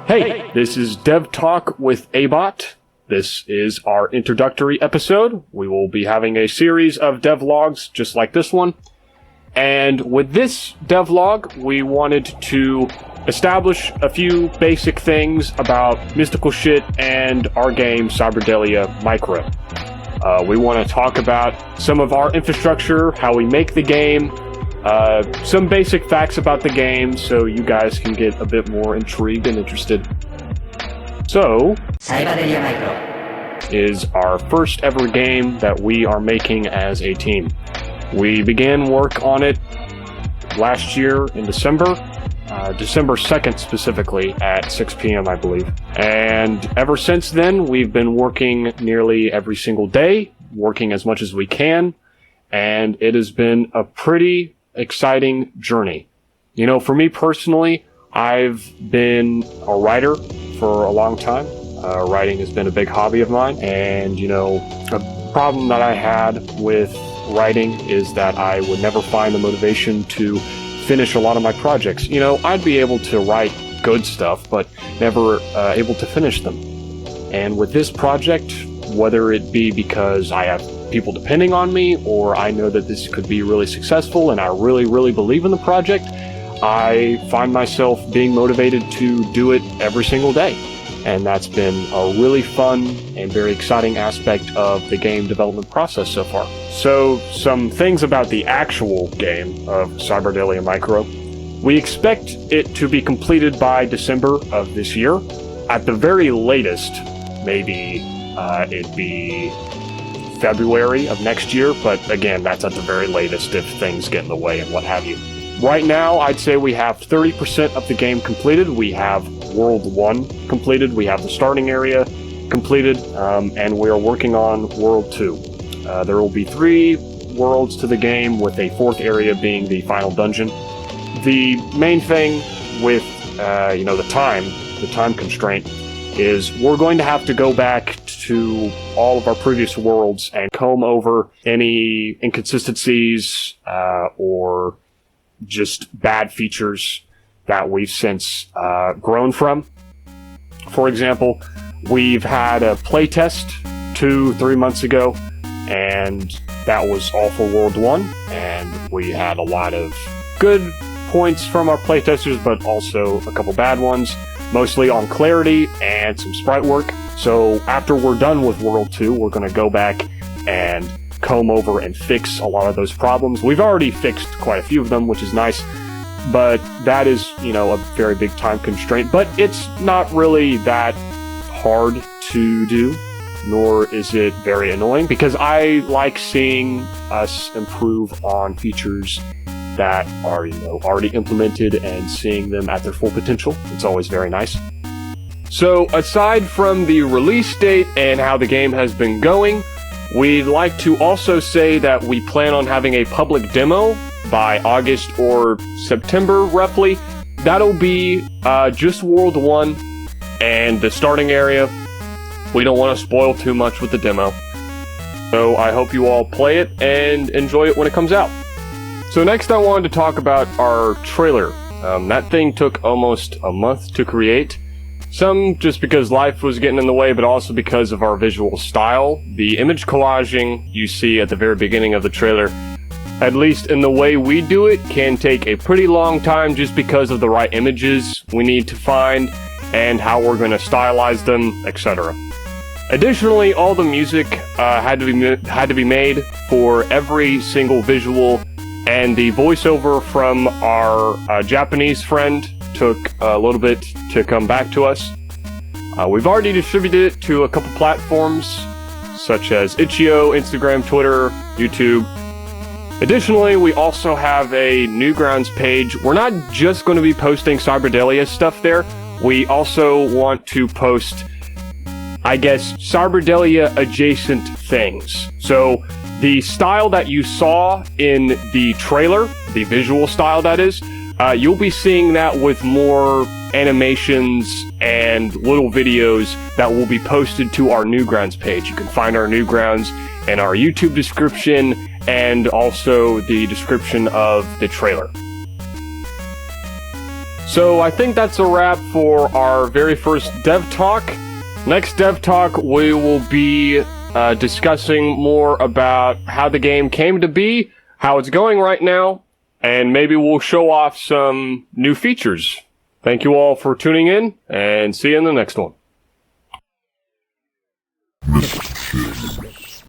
Hey, this is Dev Talk with Abot. This is our introductory episode. We will be having a series of devlogs just like this one. And with this devlog, we wanted to establish a few basic things about Mystical Shiz and our game CYBERDELIA Micro. We want to talk about some of our infrastructure, how we make the game, some basic facts about the game so you guys can get a bit more intrigued and interested. So, CYBERDELIA Micro is our first ever game that we are making as a team. We began work on it last year in December 2nd specifically at 6 p.m. I believe. And ever since then, we've been working nearly every single day, working as much as we can, and it has been a pretty exciting journey. You know, for me personally, I've been a writer for a long time. Writing has been a big hobby of mine, and you know, a problem that I had with writing is that I would never find the motivation to finish a lot of my projects. You know, I'd be able to write good stuff, but never able to finish them. And with this project, whether it be because I have people depending on me, or I know that this could be really successful and I really, really believe in the project, I find myself being motivated to do it every single day. And that's been a really fun and very exciting aspect of the game development process so far. So, some things about the actual game of CYBERDELIA Micro. We expect it to be completed by December of this year. At the very latest, maybe it'd be February of next year, but again, that's at the very latest if things get in the way and what have you. Right now, I'd say we have 30% of the game completed. We have World 1 completed, we have the starting area completed, and we are working on World 2. There will be 3 worlds to the game, with a 4th area being the final dungeon. The main thing with, the time constraint, is we're going to have to go back to all of our previous worlds and comb over any inconsistencies or just bad features that we've since grown from. For example, we've had a playtest 2-3 months ago, and that was all for World 1, and we had a lot of good points from our playtesters, but also a couple bad ones, mostly on clarity and some sprite work. So after we're done with World 2, we're going to go back and comb over and fix a lot of those problems. We've already fixed quite a few of them, which is nice, but that is, a very big time constraint. But it's not really that hard to do, nor is it very annoying, because I like seeing us improve on features that are, already implemented and seeing them at their full potential. It's always very nice. So aside from the release date and how the game has been going, we'd like to also say that we plan on having a public demo by August or September, roughly. That'll be just World 1 and the starting area. We don't want to spoil too much with the demo. So I hope you all play it and enjoy it when it comes out. So next I wanted to talk about our trailer. That thing took almost a month to create. Some just because life was getting in the way, but also because of our visual style. The image collaging you see at the very beginning of the trailer, at least in the way we do it, can take a pretty long time just because of the right images we need to find and how we're going to stylize them, etc. Additionally, all the music had to be made for every single visual, and the voiceover from our Japanese friend took a little bit to come back to us. We've already distributed it to a couple platforms, such as Itch.io, Instagram, Twitter, YouTube. Additionally, we also have a Newgrounds page. We're not just going to be posting CYBERDELIA stuff there. We also want to post, CYBERDELIA adjacent things. So the style that you saw in the trailer, the visual style that is, you'll be seeing that with more animations and little videos that will be posted to our Newgrounds page. You can find our Newgrounds in our YouTube description and also the description of the trailer. So I think that's a wrap for our very first Dev Talk. Next Dev Talk, we will be discussing more about how the game came to be, how it's going right now, and maybe we'll show off some new features. Thank you all for tuning in, and see you in the next one.